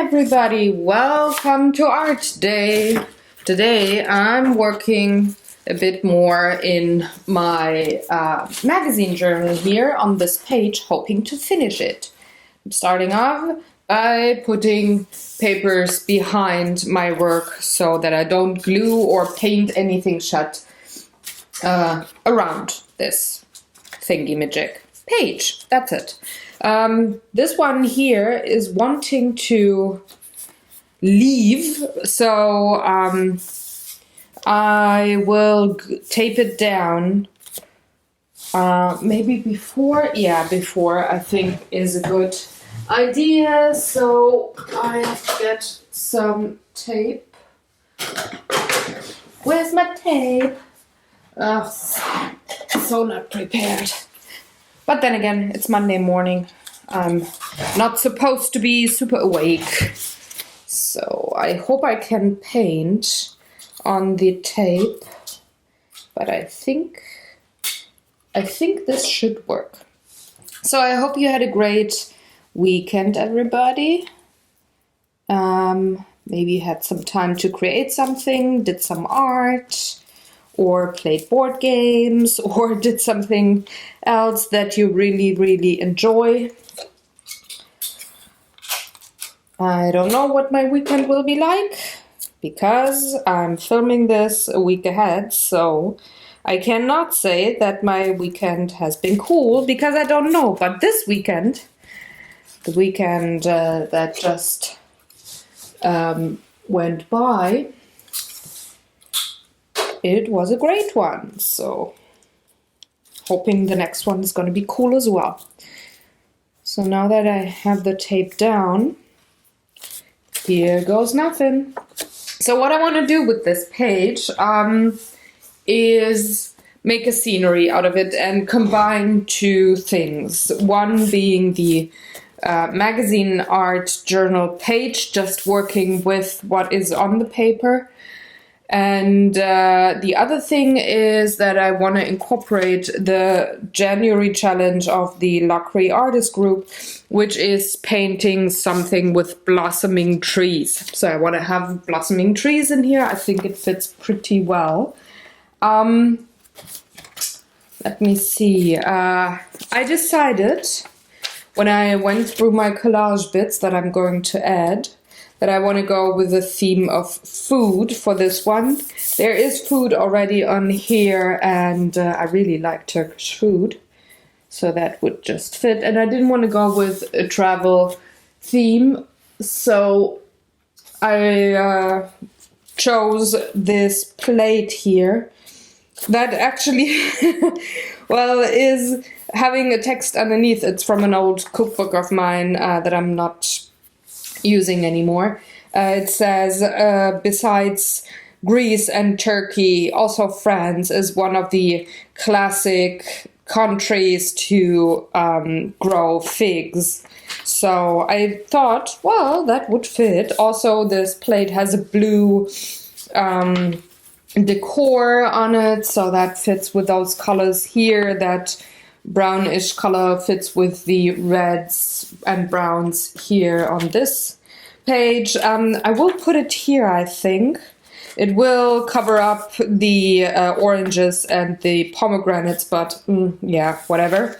everybody, welcome to Art Day. Today I'm working a bit more in my magazine journal here on this page, hoping to finish it. I'm starting off by putting papers behind my work so that I don't glue or paint anything shut around this thingy-majig page. That's it. This one here is wanting to leave, so I will tape it down. Maybe before, before I think is a good idea. So I have to get some tape. Where's my tape? Oh, so not prepared. But then again, it's Monday morning. I'm not supposed to be super awake. So I hope I can paint on the tape. But I think this should work. So I hope you had a great weekend, everybody. Maybe you had some time to create something, did some art, or played board games, or did something else that you really, really enjoy. I don't know what my weekend will be like, because I'm filming this a week ahead, so I cannot say that my weekend has been cool, because I don't know. But this weekend, the weekend that just went by, it was a great one, so hoping the next one is going to be cool as well. So now that I have the tape down, here goes nothing. So what I want to do with this page is make a scenery out of it and combine two things. One being the magazine art journal page, just working with what is on the paper. And the other thing is that I want to incorporate the January challenge of the Lacquerie Artist Group, which is painting something with blossoming trees. So I want to have blossoming trees in here. I think it fits pretty well. Let me see. I decided when I went through my collage bits that I'm going to add, that I want to go with the theme of food for this one. There is food already on here, and I really like Turkish food, so that would just fit. And I didn't want to go with a travel theme, so I chose this plate here that actually, well, is having a text underneath. It's from an old cookbook of mine that I'm not using anymore. It says, besides Greece and Turkey, also France is one of the classic countries to grow figs. So I thought, well, that would fit. Also, this plate has a blue decor on it, so that fits with those colors here. That brownish color fits with the reds and browns here on this page. I will put it here, I think. It will cover up the oranges and the pomegranates, but yeah, whatever.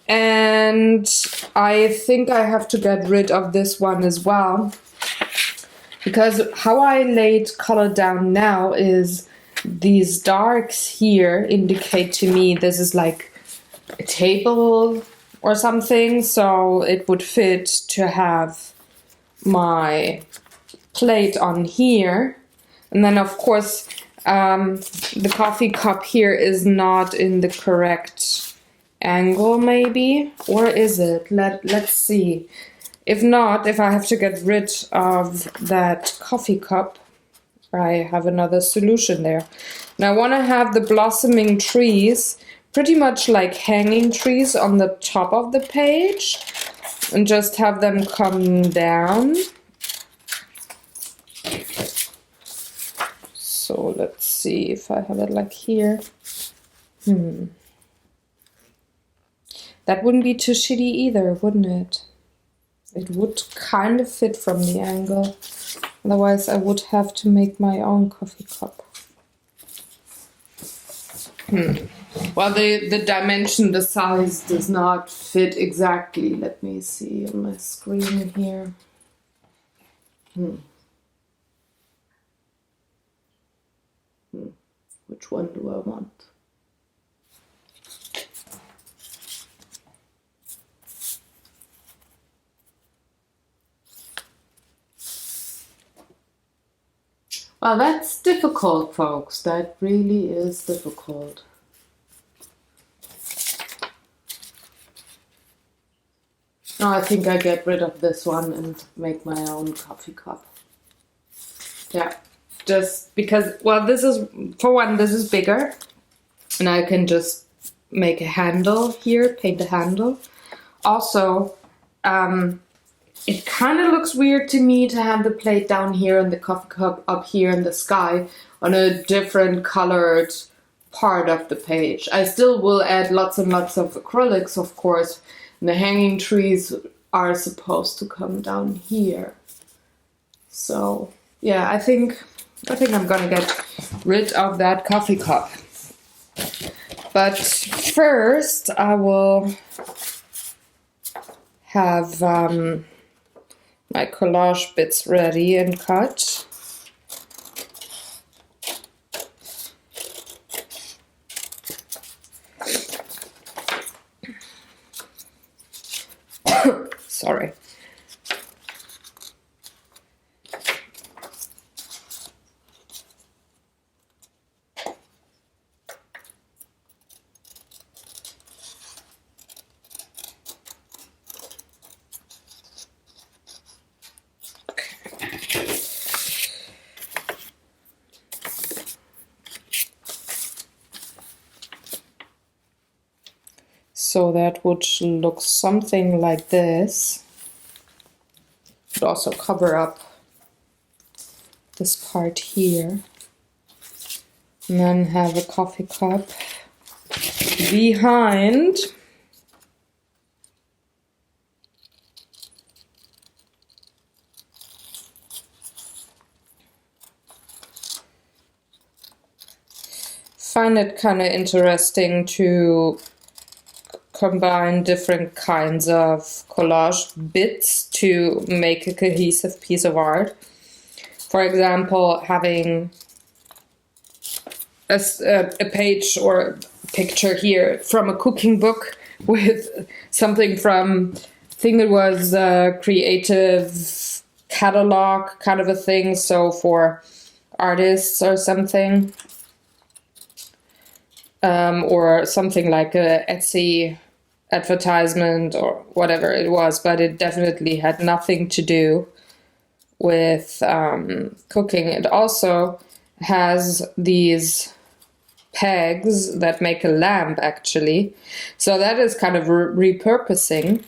And I think I have to get rid of this one as well, because how I laid color down now is these darks here indicate to me this is like a table or something, so it would fit to have my plate on here. And then of course the coffee cup here is not in the correct angle, maybe, or is it? Let's see. If not, if I have to get rid of that coffee cup, I have another solution there. Now I want to have the blossoming trees pretty much like hanging trees on the top of the page, and just have them come down. So let's see if I have it like here. That wouldn't be too shitty either, wouldn't it? it would kind of fit from the angle. Otherwise, I would have to make my own coffee cup. Well, the dimension, the size does not fit exactly. Let me see on my screen here. Which one do I want? Well, that's difficult, folks. That really is difficult. No, I think I get rid of this one and make my own coffee cup. Yeah, just because, well, this is, for one, this is bigger. And I can just make a handle here, paint a handle. Also, it kind of looks weird to me to have the plate down here and the coffee cup up here in the sky on a different colored part of the page. I still will add lots and lots of acrylics, of course, and the hanging trees are supposed to come down here. So, yeah, I think I'm gonna get rid of that coffee cup. But first, I will have my collage bits ready and cut. Sorry. So that would look something like this. Would also cover up this part here. And then have a coffee cup behind. Find it kind of interesting to combine different kinds of collage bits to make a cohesive piece of art. For example, having a page or a picture here from a cooking book with something from, I think it was a creative catalog kind of a thing, so for artists or something. Or something like a Etsy advertisement or whatever it was, but it definitely had nothing to do with cooking. It also has these pegs that make a lamp, actually. So that is kind of repurposing,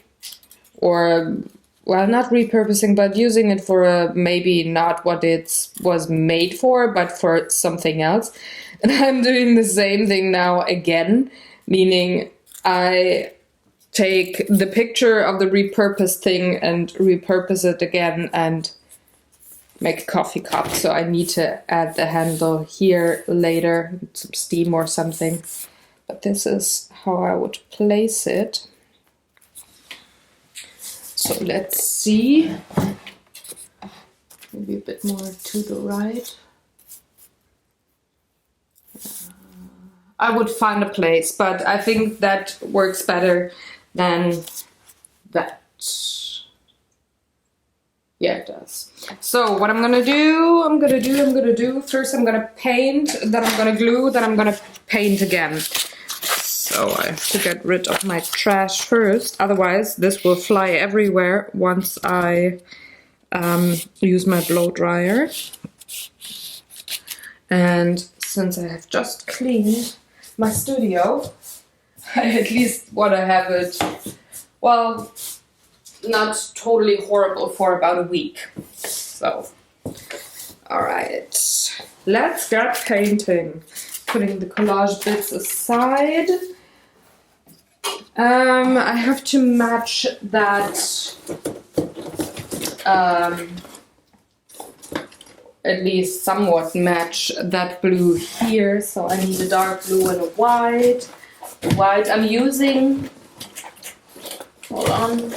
or, well, not repurposing, but using it for maybe not what it was made for, but for something else. And I'm doing the same thing now again, meaning I take the picture of the repurposed thing and repurpose it again and make a coffee cup. So I need to add the handle here later, some steam or something. But this is how I would place it. So let's see. Maybe a bit more to the right. I would find a place, but I think that works better than that. Yeah, it does. So what I'm gonna do, first I'm gonna paint, then I'm gonna glue, then I'm gonna paint again. So I have to get rid of my trash first, otherwise this will fly everywhere once I use my blow dryer. And since I have just cleaned my studio, I at least want to have it, well, not totally horrible for about a week. So, alright, let's get painting. Putting the collage bits aside. I have to match that at least somewhat match that blue here. So I need a dark blue and a white. White I'm using, hold on,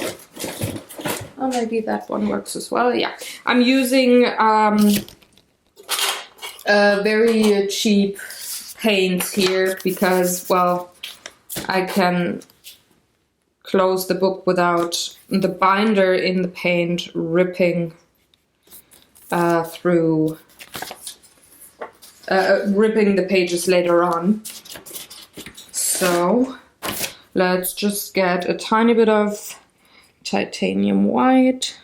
oh maybe that one works as well. Yeah, I'm using very cheap paints here because, well, I can close the book without the binder in the paint ripping through, ripping the pages later on. So let's just get a tiny bit of titanium white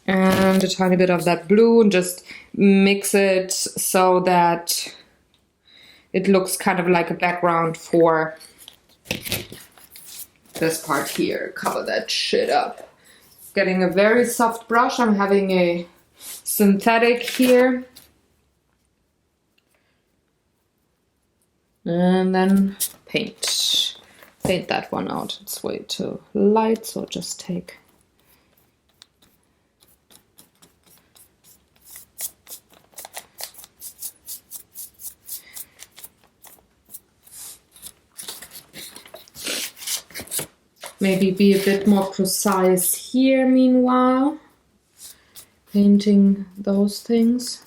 and a tiny bit of that blue and just mix it so that it looks kind of like a background for this part here. Color that shit up. Getting a very soft brush. I'm having a synthetic here. And then paint. Paint that one out. It's way too light, so just take maybe be a bit more precise here meanwhile, painting those things.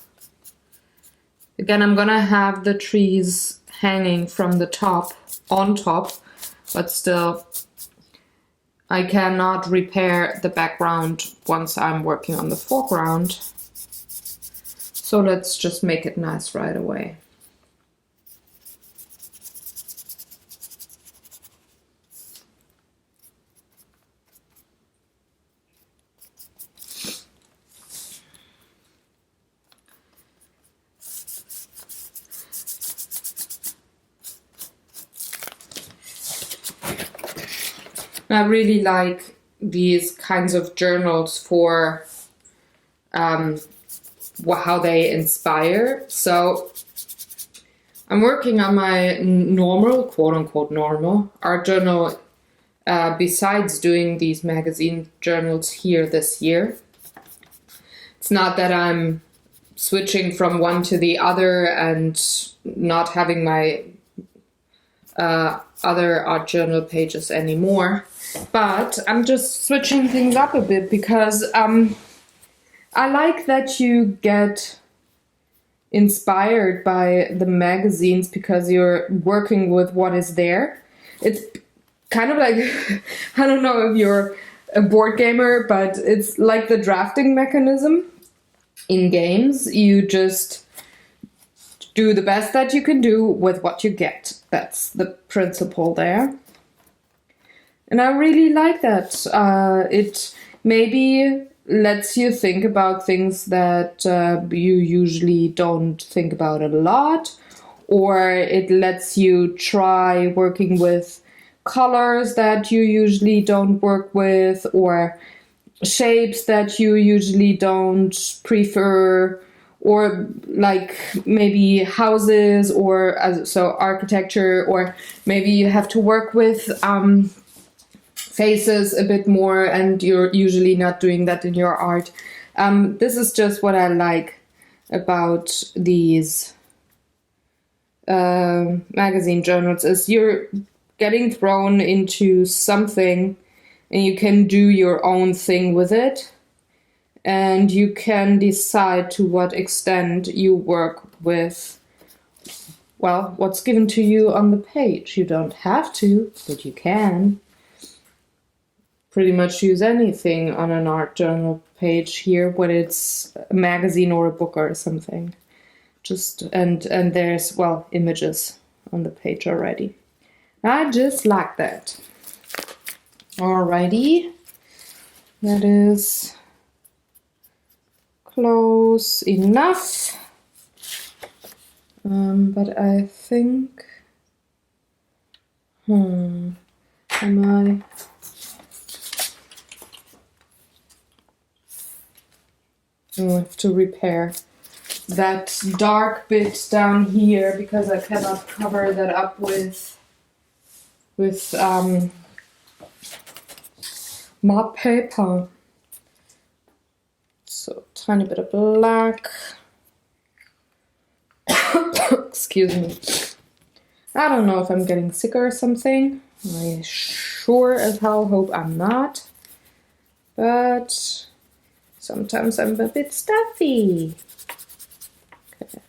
Again, I'm gonna have the trees hanging from the top, on top, but still I cannot repair the background once I'm working on the foreground. So let's just make it nice right away. I really like these kinds of journals for how they inspire. So I'm working on my normal, quote-unquote normal, art journal besides doing these magazine journals here this year. It's not that I'm switching from one to the other and not having my other art journal pages anymore. But I'm just switching things up a bit because I like that you get inspired by the magazines because you're working with what is there. It's kind of like, I don't know if you're a board gamer, but it's like the drafting mechanism in games. You just do the best that you can do with what you get. That's the principle there. And I really like that. It maybe lets you think about things that you usually don't think about a lot, or it lets you try working with colors that you usually don't work with, or shapes that you usually don't prefer, or like maybe houses, or so architecture, or maybe you have to work with faces a bit more and you're usually not doing that in your art. This is just what I like about these magazine journals, is you're getting thrown into something and you can do your own thing with it, and you can decide to what extent you work with, well, what's given to you on the page. You don't have to, but you can. Pretty much use anything on an art journal page here, whether it's a magazine or a book or something. Just and there's, well, images on the page already. I just like that. Alrighty, that is close enough. But I think, am I? I have to repair that dark bit down here because I cannot cover that up with my paper. So tiny bit of black. Excuse me. I don't know if I'm getting sick or something. I sure as hell hope I'm not. But sometimes I'm a bit stuffy. Okay.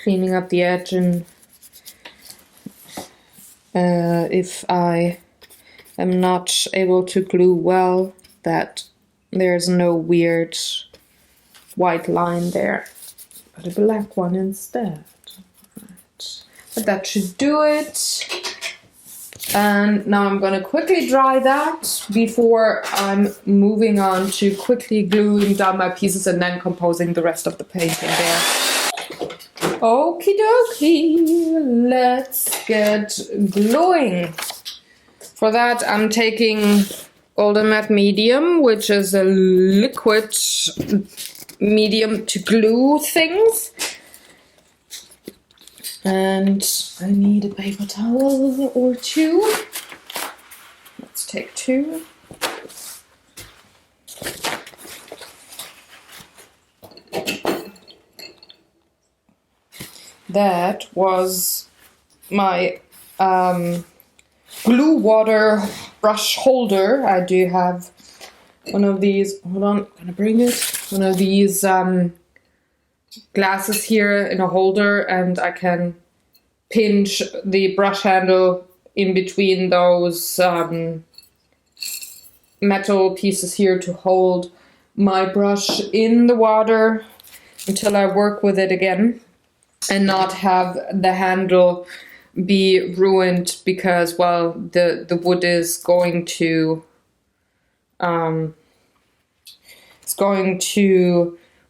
Cleaning up the edge, and if I am not able to glue well, that there's no weird white line there, but a black one instead. Right. But that should do it. And now I'm gonna quickly dry that before I'm moving on to quickly gluing down my pieces and then composing the rest of the painting there. Okie dokie, let's get gluing. For that I'm taking Golden Matte Medium, which is a liquid medium to glue things. And I need a paper towel or two. Let's take two. That was my glue water brush holder. I do have one of these. Hold on, I'm gonna bring it. One of these glasses here in a holder, and I can pinch the brush handle in between those metal pieces here to hold my brush in the water until I work with it again, and not have the handle be ruined because, well, the wood is going to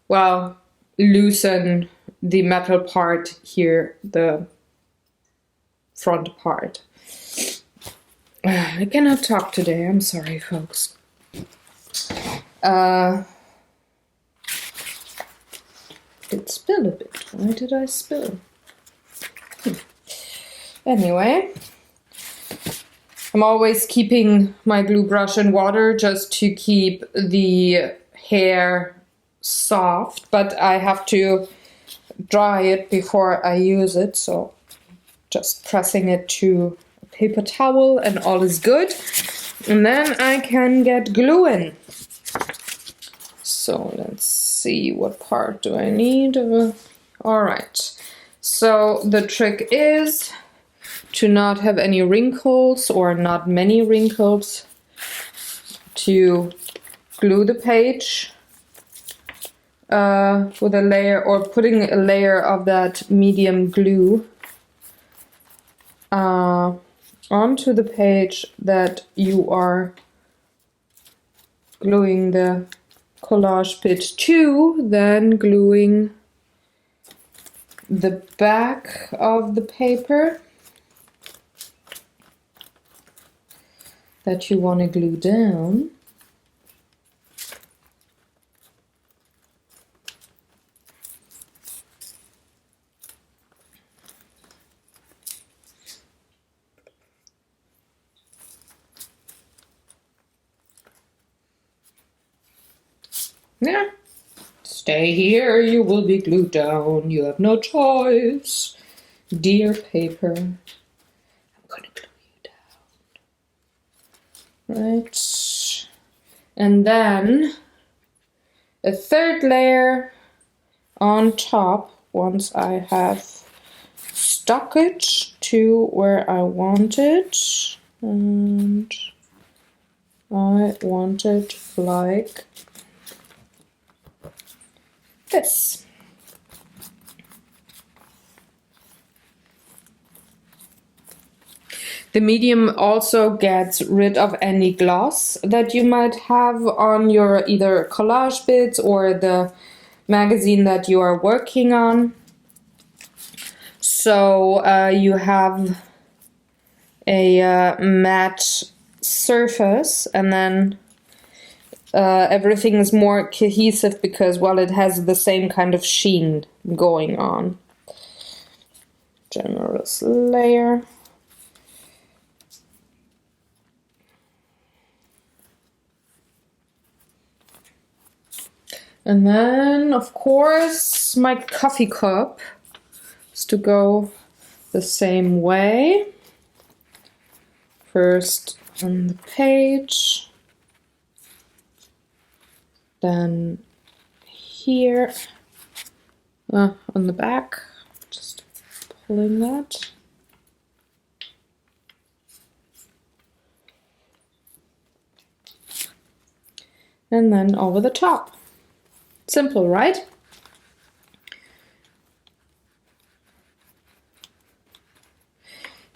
well, loosen the metal part here, the front part. I cannot talk today, I'm sorry, folks. Did spill a bit. Why did I spill? Anyway, I'm always keeping my glue brush in water just to keep the hair soft, but I have to dry it before I use it, so just pressing it to a paper towel and all is good. And then I can get gluing. So let's see, what part do I need? All right, so the trick is to not have any wrinkles or not many wrinkles, to glue the page with a layer, or putting a layer of that medium glue onto the page that you are gluing the collage bit to, then gluing the back of the paper that you want to glue down. Yeah. Stay here, you will be glued down. You have no choice. Dear paper. I'm gonna glue you down. Right. And then a third layer on top once I have stuck it to where I want it. And I want it like this. The medium also gets rid of any gloss that you might have on your either collage bits or the magazine that you are working on. So you have a matte surface, and then everything is more cohesive because, well, it has the same kind of sheen going on. Generous layer. And then, of course, my coffee cup is to go the same way. First on the page, then here on the back, just pulling that. And then over the top. Simple, right?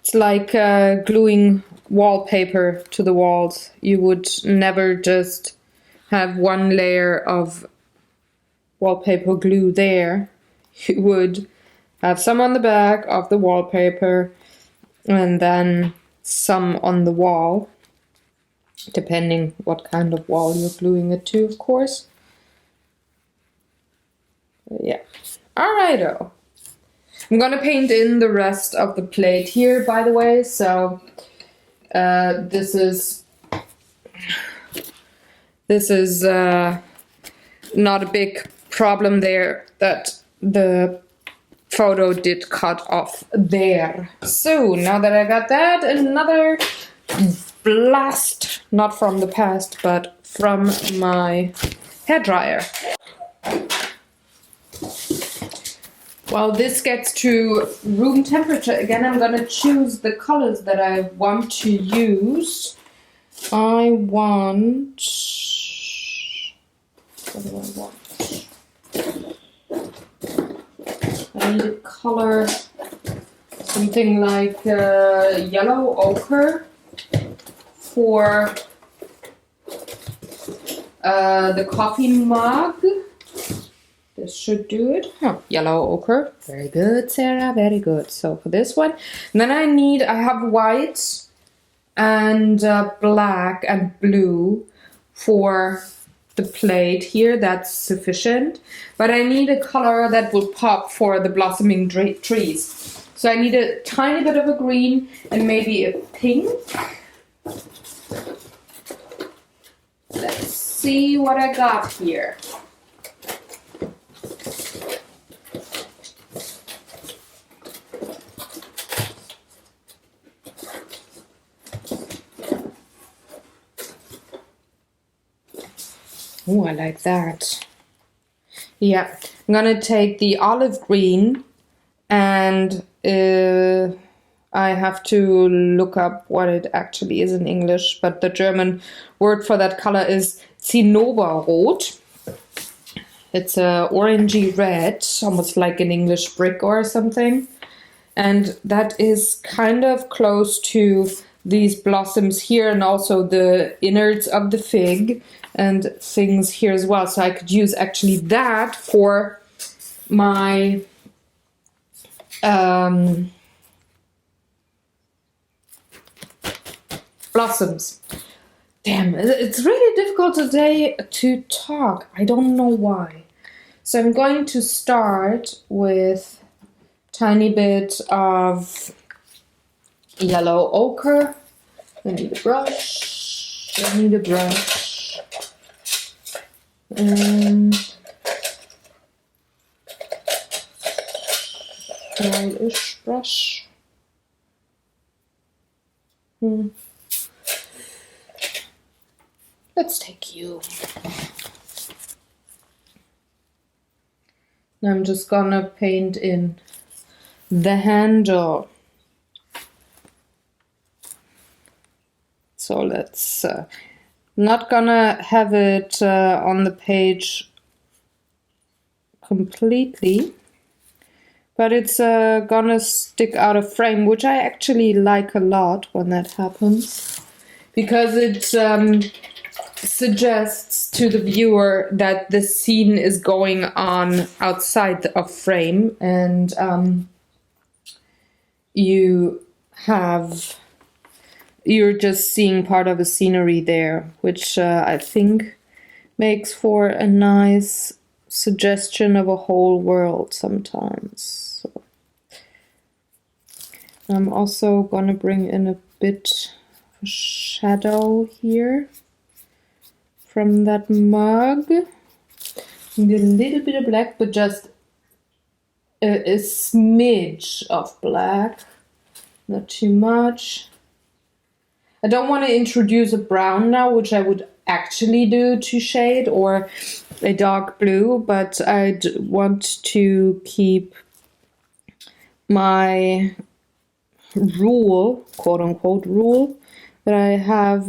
It's like gluing wallpaper to the walls. You would never just have one layer of wallpaper glue there. You would have some on the back of the wallpaper and then some on the wall, depending what kind of wall you're gluing it to, of course. Yeah. Alrighto. I'm gonna paint in the rest of the plate here, by the way, so this is not a big problem there that the photo did cut off there. So now that I got that, another blast, not from the past, but from my hairdryer. While this gets to room temperature again, I'm gonna choose the colors that I want to use. What do I want? I need a color, something like yellow ochre for the coffee mug. This should do it. Yellow ochre. Very good, Sarah. Very good. So for this one, and then I have white and black and blue for the plate here. That's sufficient. But I need a color that will pop for the blossoming trees. So I need a tiny bit of a green and maybe a pink. Let's see what I got here. Oh, I like that. Yeah, I'm gonna take the olive green and I have to look up what it actually is in English, but the German word for that color is Zinnoberrot. It's a orangey red, almost like an English brick or something. And that is kind of close to these blossoms here and also the innards of the fig and things here as well. So I could use actually that for my blossoms. Damn, it's really difficult today to talk. I don't know why. So I'm going to start with a tiny bit of yellow ochre. I need a brush. And small-ish brush. Let's take you. I'm just gonna paint in the handle. So let's not gonna have it on the page completely, but it's gonna stick out of frame, which I actually like a lot when that happens, because it suggests to the viewer that the scene is going on outside of frame, and you're just seeing part of a scenery there, which I think makes for a nice suggestion of a whole world sometimes. So I'm also gonna bring in a bit of shadow here from that mug. And a little bit of black, but just a smidge of black, not too much. I don't want to introduce a brown now, which I would actually do to shade, or a dark blue, but I'd want to keep my rule, quote unquote rule, that I have,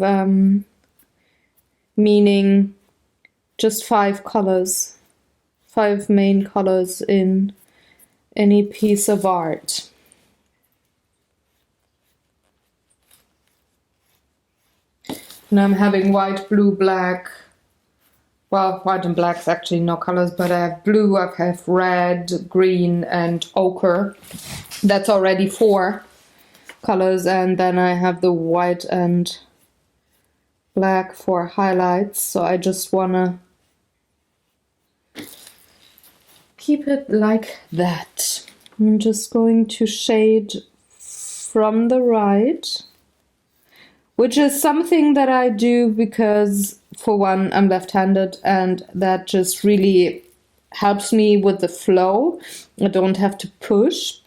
meaning just 5 colors, 5 main colors in any piece of art. And I'm having white, blue, black. Well, white and black is actually no colors, but I have blue, I have red, green, and ochre. That's already 4 colors, and then I have the white and black for highlights. So I just wanna keep it like that. I'm just going to shade from the right, which is something that I do because, for one, I'm left-handed, and that just really helps me with the flow. I don't have to push,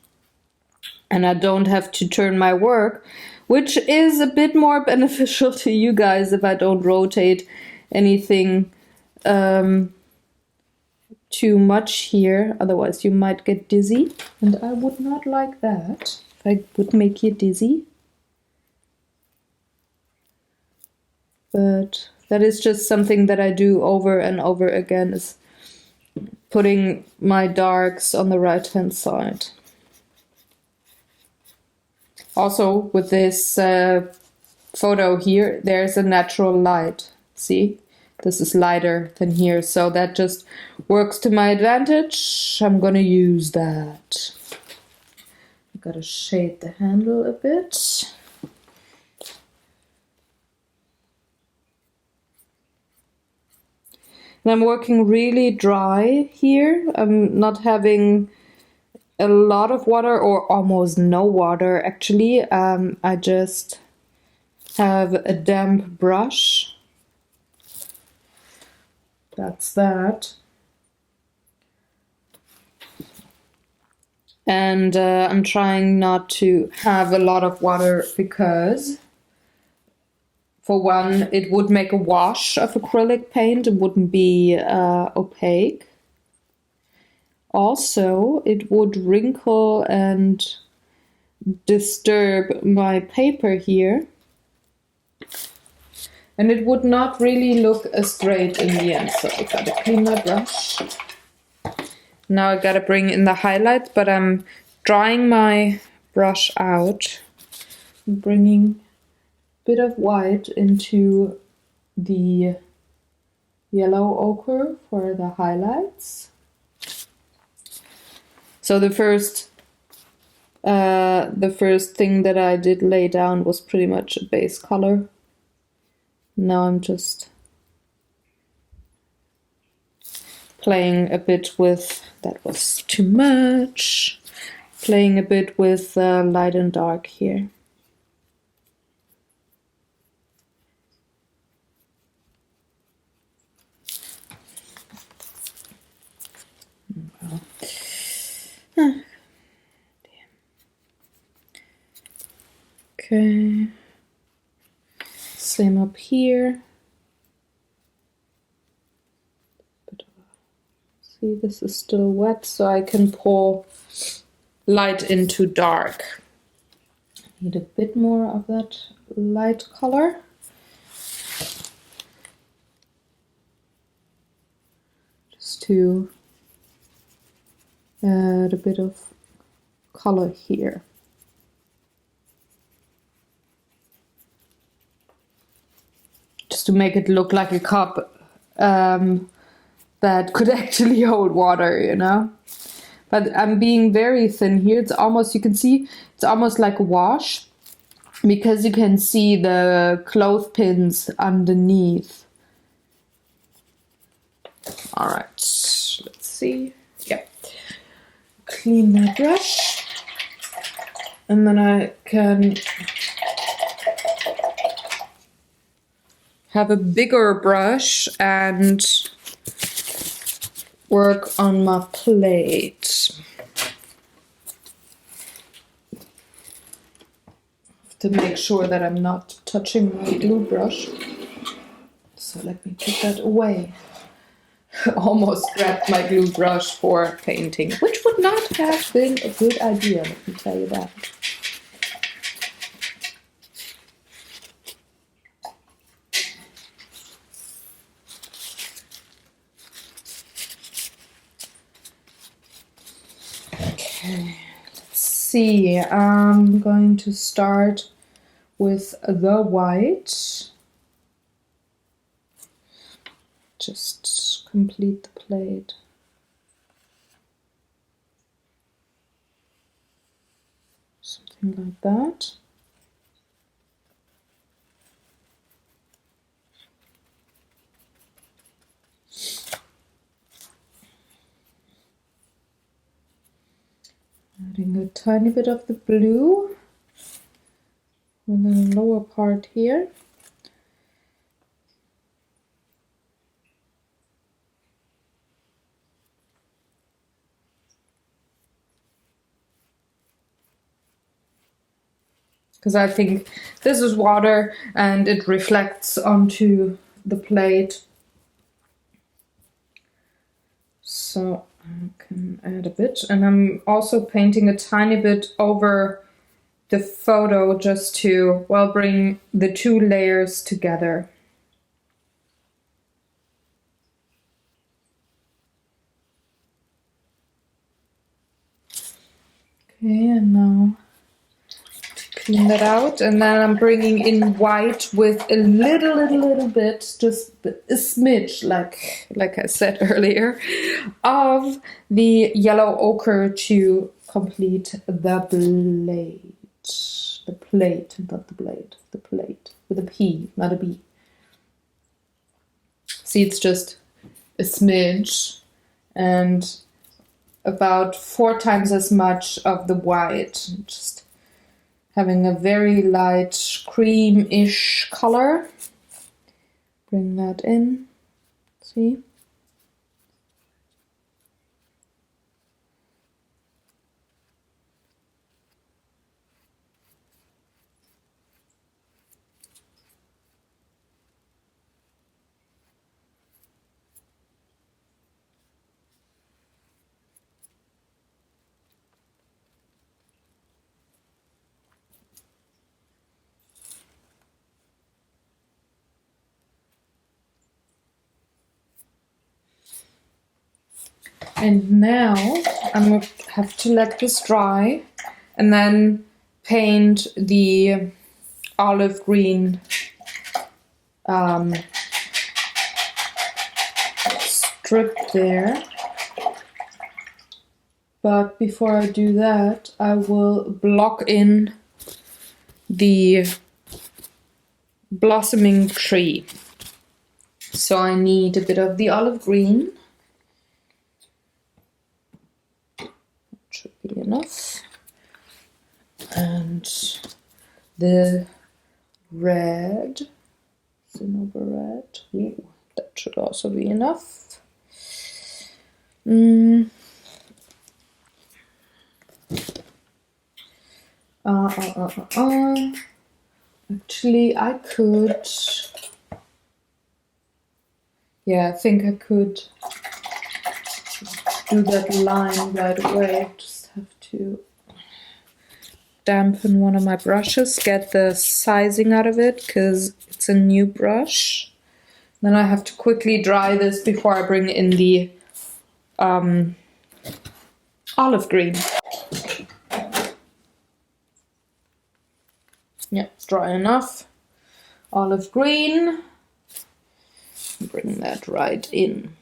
and I don't have to turn my work, which is a bit more beneficial to you guys if I don't rotate anything too much here. Otherwise you might get dizzy, and I would not like that if I would make you dizzy. But that is just something that I do over and over again, is putting my darks on the right hand side. Also with this photo here, there's a natural light. See, this is lighter than here, so that just works to my advantage. I'm gonna use that. I gotta shade the handle a bit. And I'm working really dry here. I'm not having a lot of water, or almost no water actually. I just have a damp brush. That's that. And I'm trying not to have a lot of water because, for one, it would make a wash of acrylic paint. It wouldn't be opaque. Also, it would wrinkle and disturb my paper here. And it would not really look as great in the end. So I gotta clean my brush. Now I gotta bring in the highlights, but I'm drying my brush out. I'm bringing bit of white into the yellow ochre for the highlights. So the first thing that I did lay down was pretty much a base color. Now I'm just playing a bit with, that was too much, playing a bit with light and dark here. Okay, same up here. See, this is still wet, so I can pour light into dark. Need a bit more of that light color. Just to add a bit of color here. Just to make it look like a cup that could actually hold water, you know? But I'm being very thin here. It's almost, you can see, it's almost like a wash because you can see the clothespins underneath. All right, let's see. Yeah. Clean my brush. And then I can have a bigger brush and work on my plate. To make sure that I'm not touching my glue brush. So let me put that away. Almost grabbed my glue brush for painting, which would not have been a good idea, let me tell you that. Okay, let's see. I'm going to start with the white. Just complete the plate. Something like that. Adding a tiny bit of the blue on the lower part here. Because I think this is water and it reflects onto the plate. So I can add a bit, and I'm also painting a tiny bit over the photo just to, well, bring the two layers together. Okay, and now to clean that out, and then I'm bringing in white with a little bit, just a smidge, like I said earlier, of the yellow ochre to complete the blade. The plate, not the blade, the plate, with a P, not a B. See, it's just a smidge and about 4 times as much of the white, just having a very light cream-ish color. Bring that in, see? And now I'm going to have to let this dry and then paint the olive green strip there. But before I do that, I will block in the blossoming tree. So I need a bit of the olive green. Should be enough. And the red, Cinnabar red. Ooh, that should also be enough. Actually, I could. Yeah, I think I could do that line right away. Just have to dampen one of my brushes, get the sizing out of it because it's a new brush. Then I have to quickly dry this before I bring in the olive green. Yeah, it's dry enough. Olive green. Bring that right in.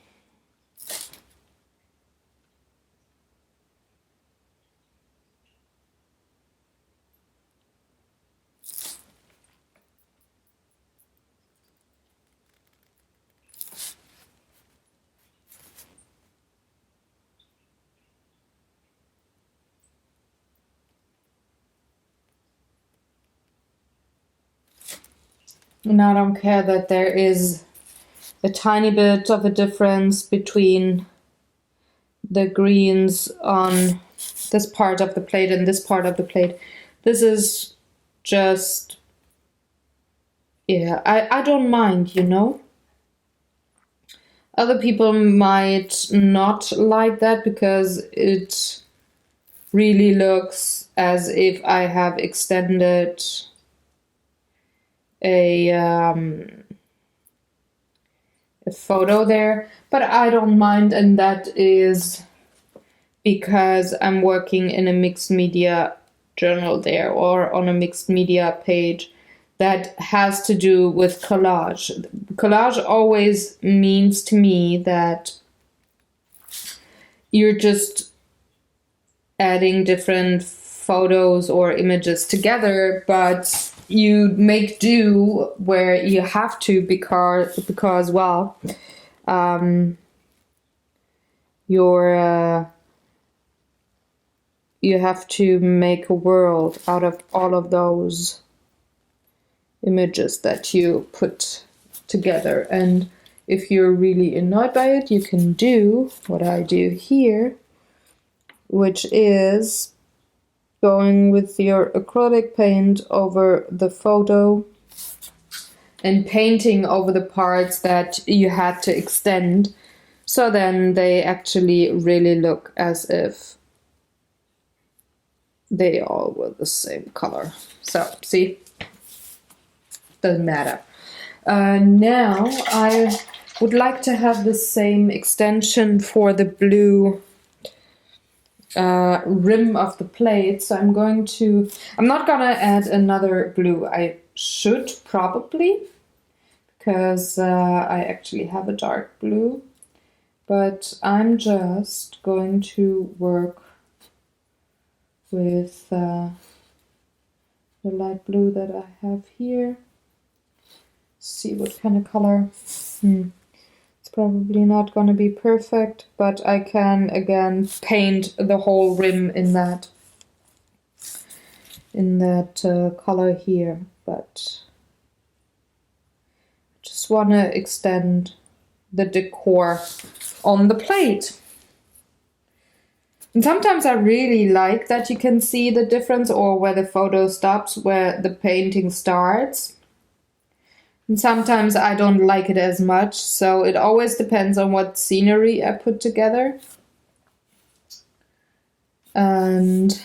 And I don't care that there is a tiny bit of a difference between the greens on this part of the plate and this part of the plate. This is just, yeah, I don't mind, you know. Other people might not like that because it really looks as if I have extended a photo there, but I don't mind, and that is because I'm working in a mixed media journal there, or on a mixed media page that has to do with collage. Collage always means to me that you're just adding different photos or images together, but you make do where you have to because well, you have to make a world out of all of those images that you put together. And if you're really annoyed by it, you can do what I do here, which is going with your acrylic paint over the photo and painting over the parts that you had to extend, so then they actually really look as if they all were the same color. So see, doesn't matter. Now I would like to have the same extension for the blue rim of the plate, so I'm not gonna add another blue. I should probably, because I actually have a dark blue, but I'm just going to work with the light blue that I have here. See what kind of color. It's probably not going to be perfect, but I can again paint the whole rim in that color here. But I just want to extend the decor on the plate. And sometimes I really like that you can see the difference, or where the photo stops, where the painting starts. And sometimes I don't like it as much, so it always depends on what scenery I put together. And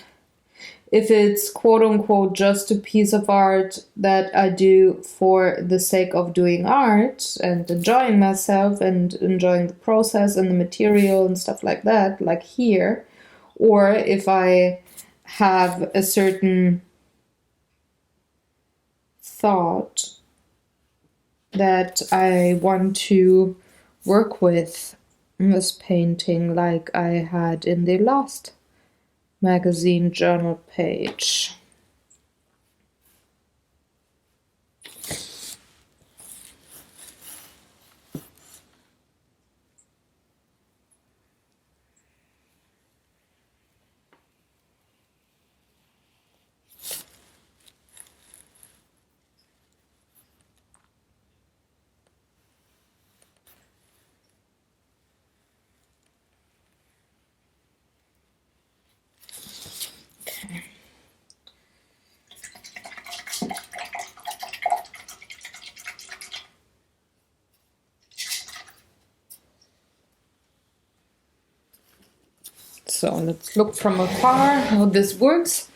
if it's quote-unquote just a piece of art that I do for the sake of doing art and enjoying myself and enjoying the process and the material and stuff like that, like here, or if I have a certain thought that I want to work with in this painting, like I had in the last magazine journal page. So let's look from afar how this works.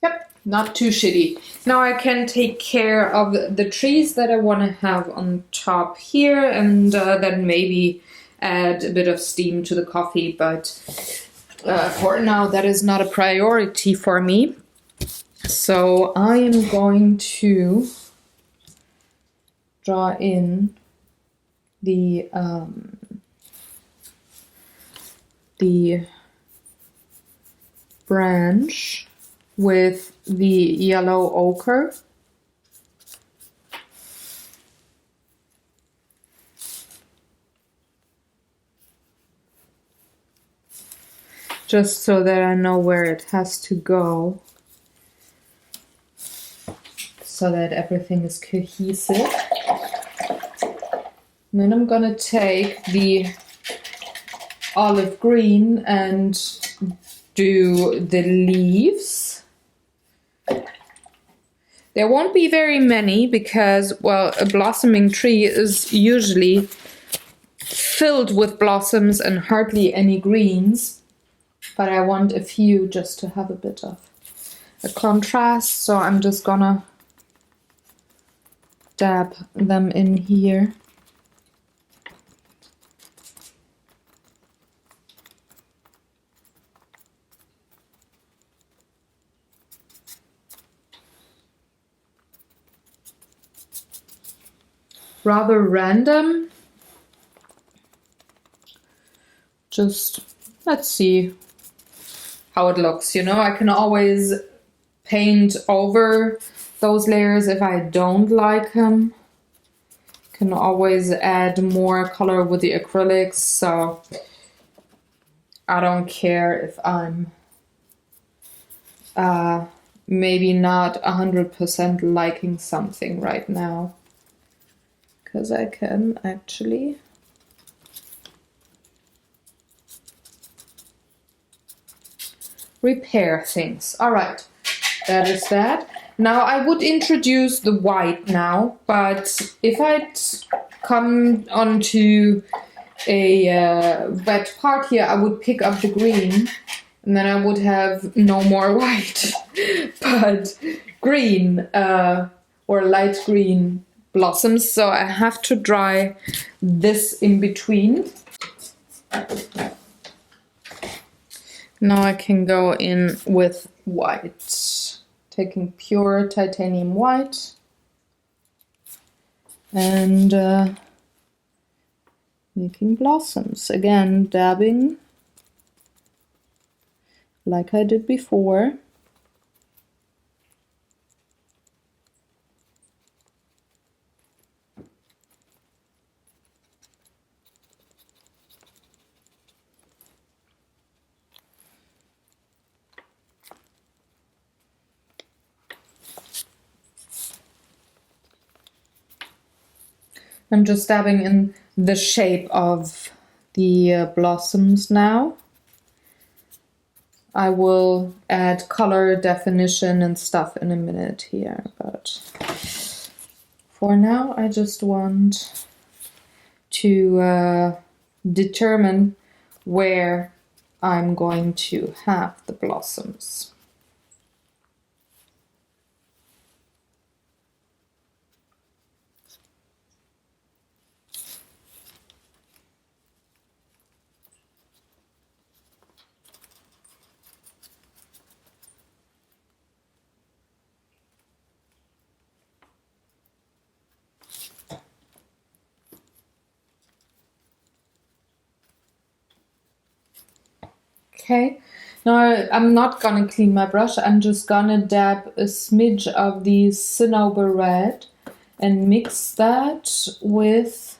Yep, not too shitty. Now I can take care of the trees that I want to have on top here, and then maybe add a bit of steam to the coffee, but For now, that is not a priority for me. So I am going to draw in the branch with the yellow ochre. Just so that I know where it has to go, so that everything is cohesive. And then I'm gonna take the olive green and do the leaves. There won't be very many because, well, a blossoming tree is usually filled with blossoms and hardly any greens. But I want a few just to have a bit of a contrast, so I'm just gonna dab them in here. Rather random. Just, let's see how it looks. You know, I can always paint over those layers if I don't like them. Can always add more color with the acrylics, so I don't care if I'm maybe not 100% liking something right now, because I can actually repair things. All right, that is that. Now I would introduce the white now, but if I'd come onto a wet part here, I would pick up the green, and then I would have no more white, but green or light green blossoms. So I have to dry this in between. Now I can go in with white, taking pure titanium white and making blossoms. Again, dabbing like I did before. I'm just dabbing in the shape of the blossoms now. I will add color definition and stuff in a minute here, but for now I just want to determine where I'm going to have the blossoms. Okay, now I'm not gonna clean my brush, I'm just gonna dab a smidge of the cinnabar red and mix that with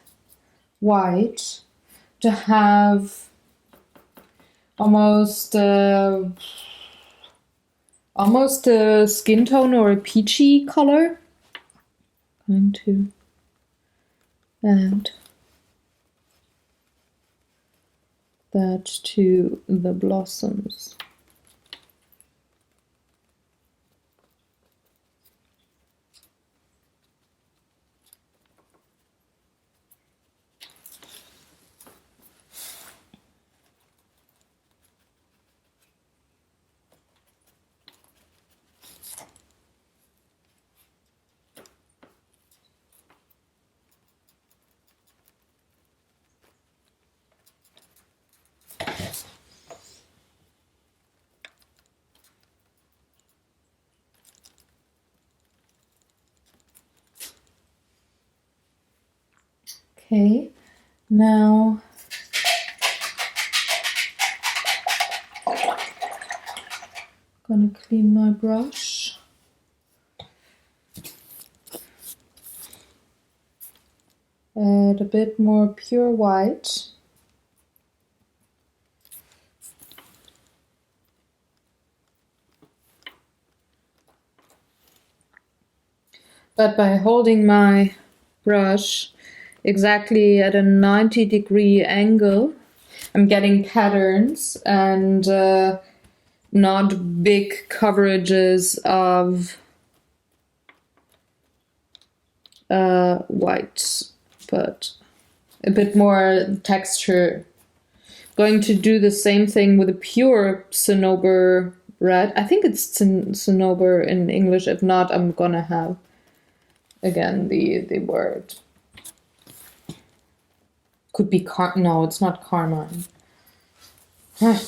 white to have almost a skin tone or a peachy color. I'm going to add that to the blossoms. Okay, now gonna clean my brush. Add a bit more pure white. But by holding my brush exactly at a 90-degree angle, I'm getting patterns and not big coverages of white, but a bit more texture. Going to do the same thing with a pure cinnabar red. I think it's cinnabar in English. If not, I'm gonna have again the word. Could be no, it's not carmine.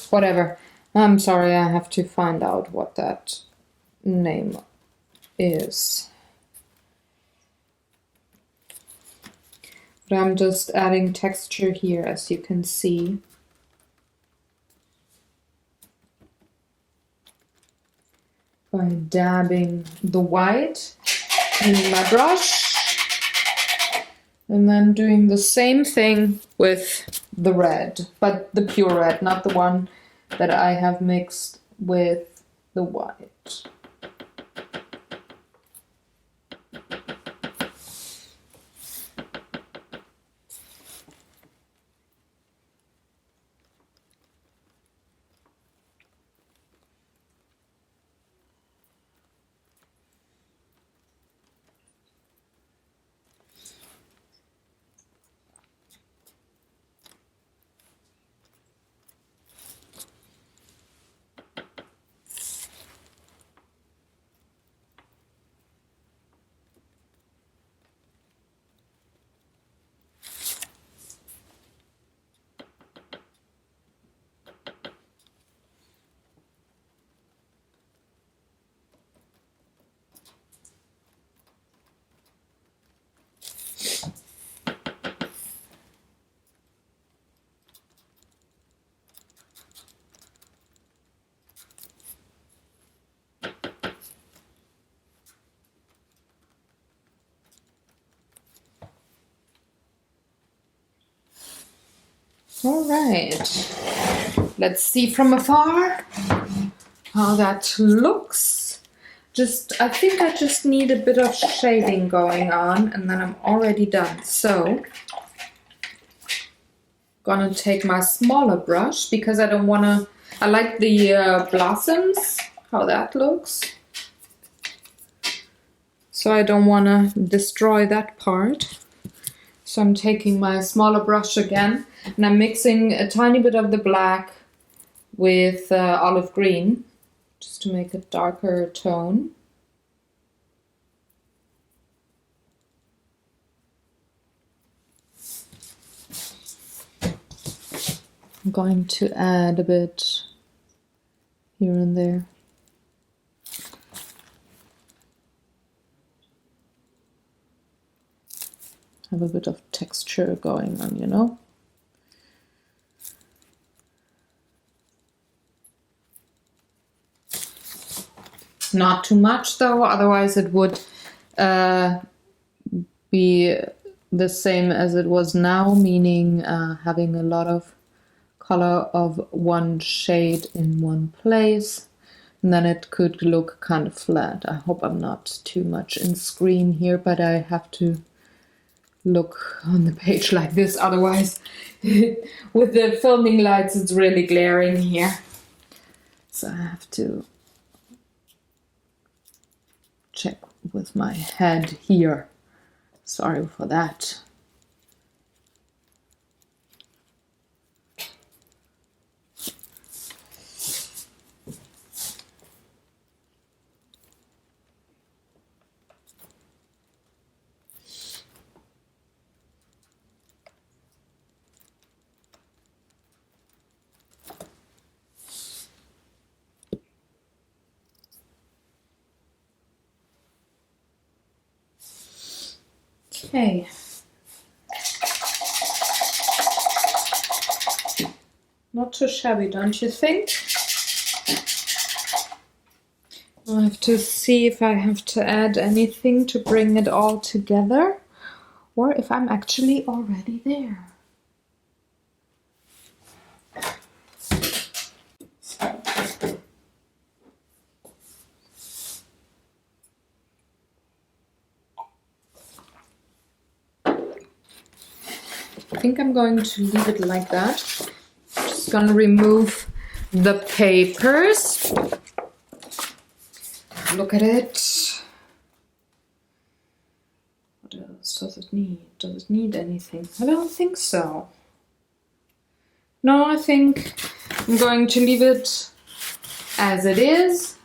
Whatever. I'm sorry, I have to find out what that name is. But I'm just adding texture here, as you can see. By dabbing the white in my brush. And then doing the same thing with the red, but the pure red, not the one that I have mixed with the white. All right, let's see from afar how that looks. I think I just need a bit of shading going on and then I'm already done. So, gonna take my smaller brush because I don't wanna, I like the blossoms, how that looks. So I don't wanna destroy that part. So I'm taking my smaller brush again and I'm mixing a tiny bit of the black with olive green just to make a darker tone. I'm going to add a bit here and there. Have a bit of texture going on, you know. Not too much though, otherwise it would be the same as it was now, meaning having a lot of color of one shade in one place, and then it could look kind of flat. I hope I'm not too much in screen here, but I have to look on the page like this, otherwise with the filming lights it's really glaring here. So I have to check with my head here. Sorry for that. Okay. too shabby, don't you think? I have to see if I have to add anything to bring it all together, or if I'm actually already there. I think I'm going to leave it like that. Just gonna remove the papers. Look at it. What else does it need? Does it need anything? I don't think so. No, I think I'm going to leave it as it is.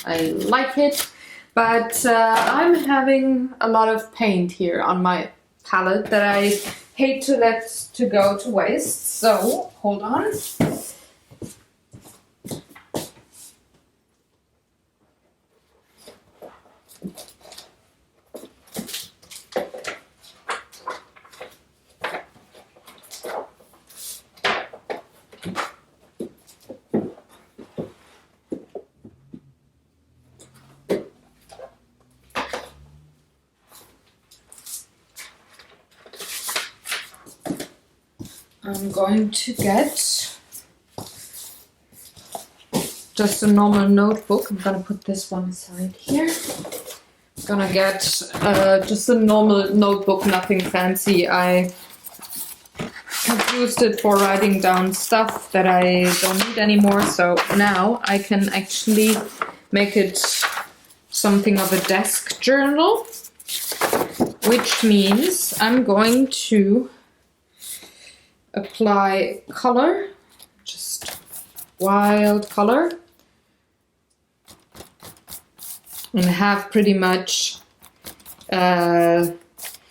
I like it, but I'm having a lot of paint here on my palette that I hate to let to go to waste. So hold on. I'm going to get just a normal notebook. I'm gonna put this one aside here. I'm gonna get just a normal notebook, nothing fancy. I have used it for writing down stuff that I don't need anymore, so now I can actually make it something of a desk journal, which means I'm going to apply color, just wild color, and have pretty much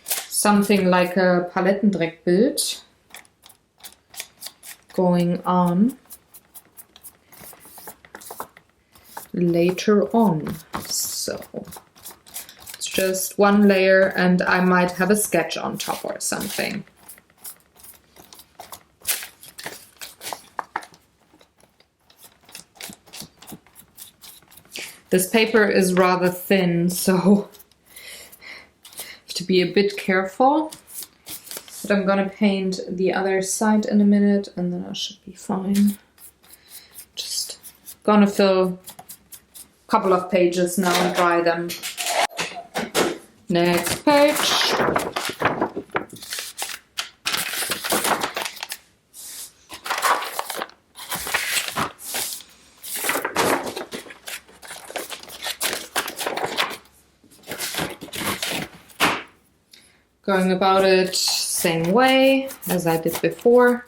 something like a Palettendreckbild going on later on. So it's just one layer, and I might have a sketch on top or something. This paper is rather thin, so I have to be a bit careful. But I'm gonna paint the other side in a minute, and then I should be fine. Just gonna fill a couple of pages now and dry them. Next page. Going about it same way as I did before.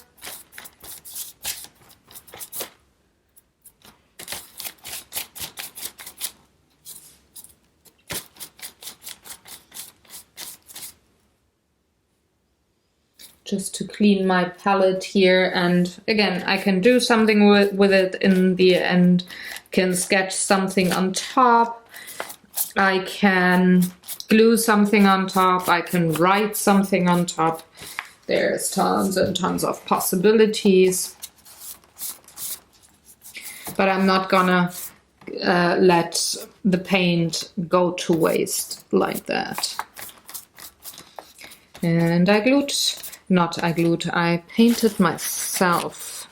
Just to clean my palette here, and again I can do something with it in the end. Can sketch something on top. I can glue something on top, I can write something on top. There's tons and tons of possibilities. But I'm not gonna let the paint go to waste like that. And I painted myself.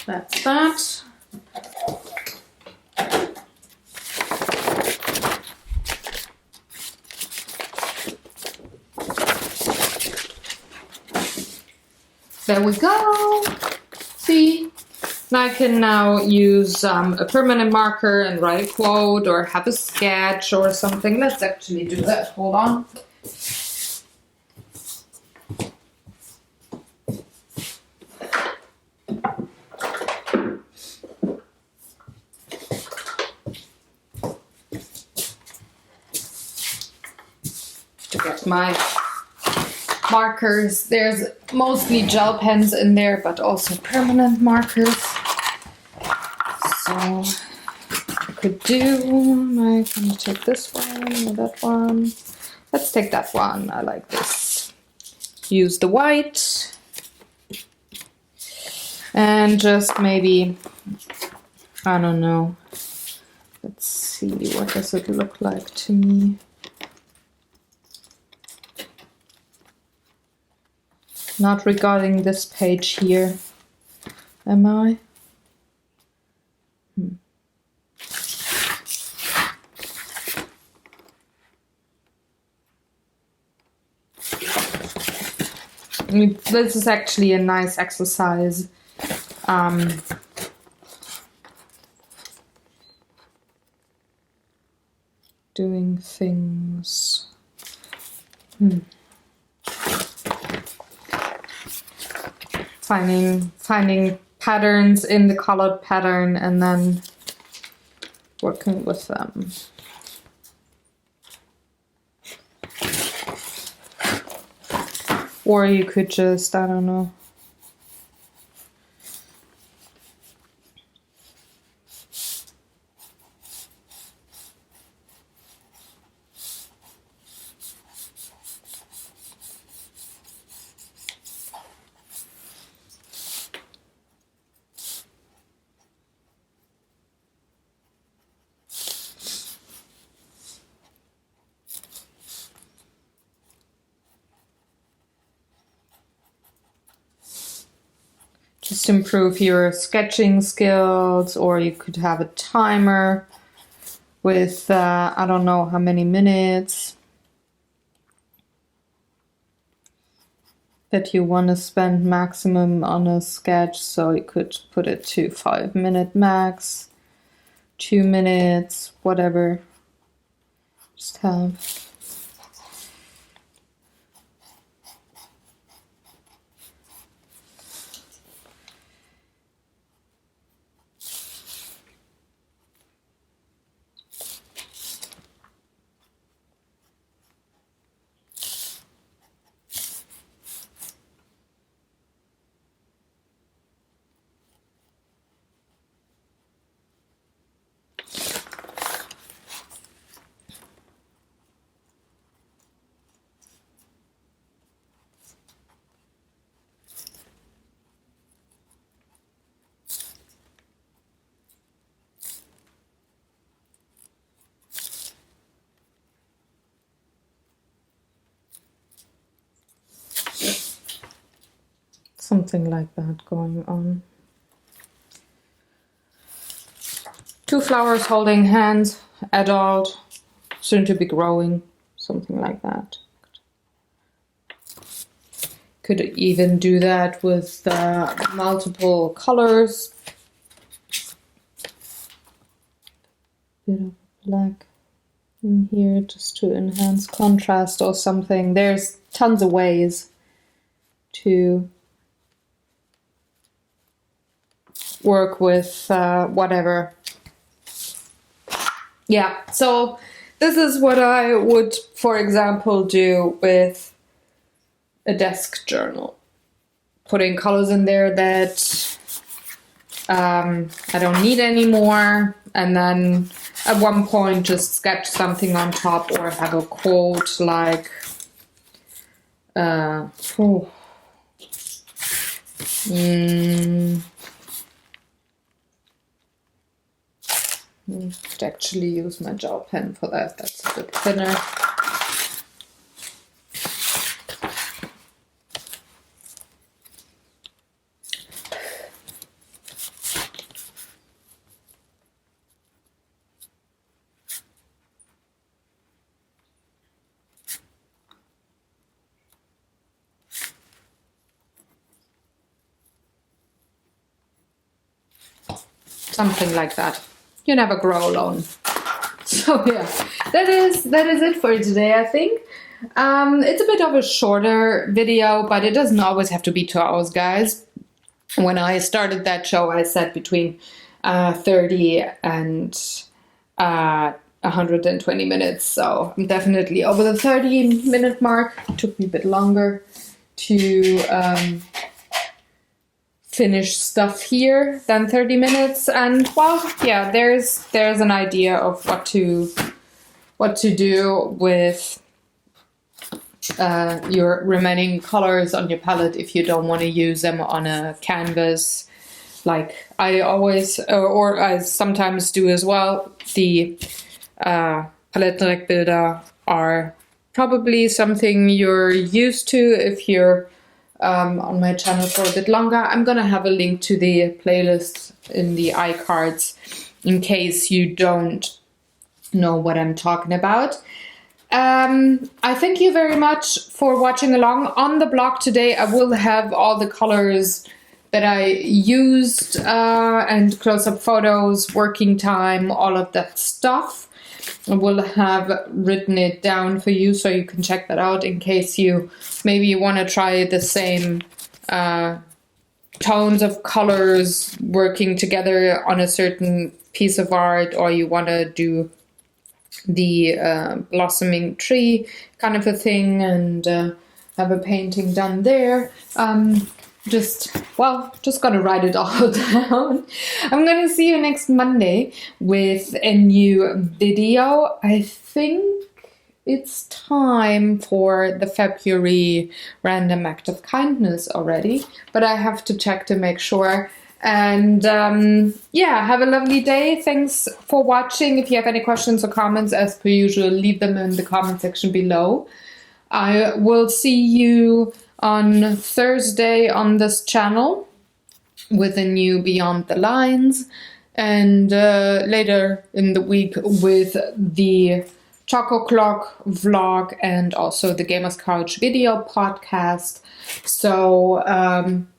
That's that. There we go. See? And I can now use a permanent marker and write a quote or have a sketch or something. Let's actually do that. Hold on. To get my markers. There's mostly gel pens in there, but also permanent markers. So I could do, am I going to take this one or that one? Let's take that one. I like this. Use the white and just maybe, I don't know. Let's see, what does it look like to me? Not regarding this page here, am I? I mean, this is actually a nice exercise. Doing things. Finding patterns in the colored pattern and then working with them. Or you could just, I don't know. Just improve your sketching skills, or you could have a timer with I don't know how many minutes that you want to spend maximum on a sketch, so you could put it to 5 minute max, 2 minutes, whatever. Just have something like that going on. 2 flowers holding hands, adult, soon to be growing, something like that. Could even do that with multiple colors. Bit of black in here just to enhance contrast or something. There's tons of ways to work with whatever. Yeah, so this is what I would, for example, do with a desk journal. Putting colors in there that I don't need anymore, and then at one point just sketch something on top or have a quote like could actually use my gel pen for that. That's a bit thinner. something like that. You never grow alone. So yeah, that is it for today, I think. It's a bit of a shorter video, but it doesn't always have to be 2 hours, guys. When I started that show, I said between 30 and 120 minutes. So I'm definitely over the 30-minute mark. It took me a bit longer to finish stuff here than 30 minutes. And well, yeah, there's an idea of what to do with your remaining colors on your palette if you don't want to use them on a canvas, like I always or I sometimes do as well. The palette builder are probably something you're used to if you're on my channel for a bit longer. I'm gonna have a link to the playlist in the iCards in case you don't know what I'm talking about. I thank you very much for watching along. On the blog today, I will have all the colors that I used and close-up photos, working time, all of that stuff. I will have written it down for you so you can check that out in case you maybe want to try the same tones of colors working together on a certain piece of art, or you want to do the blossoming tree kind of a thing and have a painting done there. Just gonna write it all down. I'm gonna see you next Monday with a new video. I think it's time for the February random act of kindness already, but I have to check to make sure. And yeah, have a lovely day. Thanks for watching. If you have any questions or comments, as per usual, leave them in the comment section below. I will see you on Thursday on this channel with a new Beyond the Lines, and later in the week with the Choco Clock vlog and also the Gamers Couch video podcast. So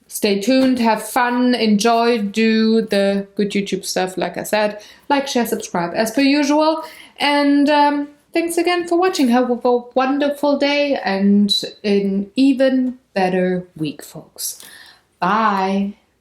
stay tuned, have fun, enjoy, do the good YouTube stuff like I said. Like, share, subscribe as per usual. And thanks again for watching. Have a wonderful day and an even better week, folks. Bye.